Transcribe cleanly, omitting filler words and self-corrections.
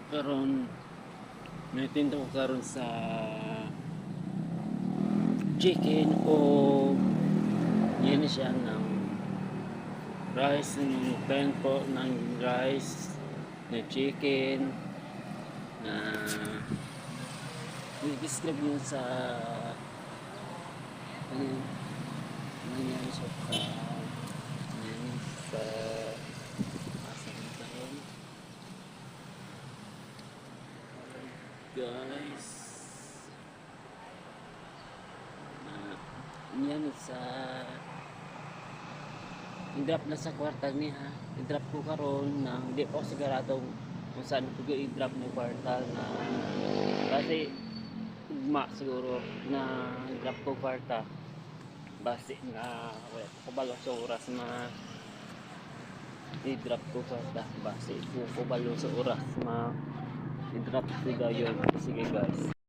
karon may tinto ko karon sa chicken o yan siya ng rice ng pen po ng rice na chicken na i-describe yun sa ano nangyari siya sa asan karon guys yan sa i-drop na sa kwarta niya i-drop ko karon na hindi po sigurado kung saan ko i-drop na kwarta na kasi ugma siguro na i-drop ko kwarta base na wala ko kabalo sa oras na i-drop ko kwarta base ko kabalo sa oras na i-drop ko dayon sige guys.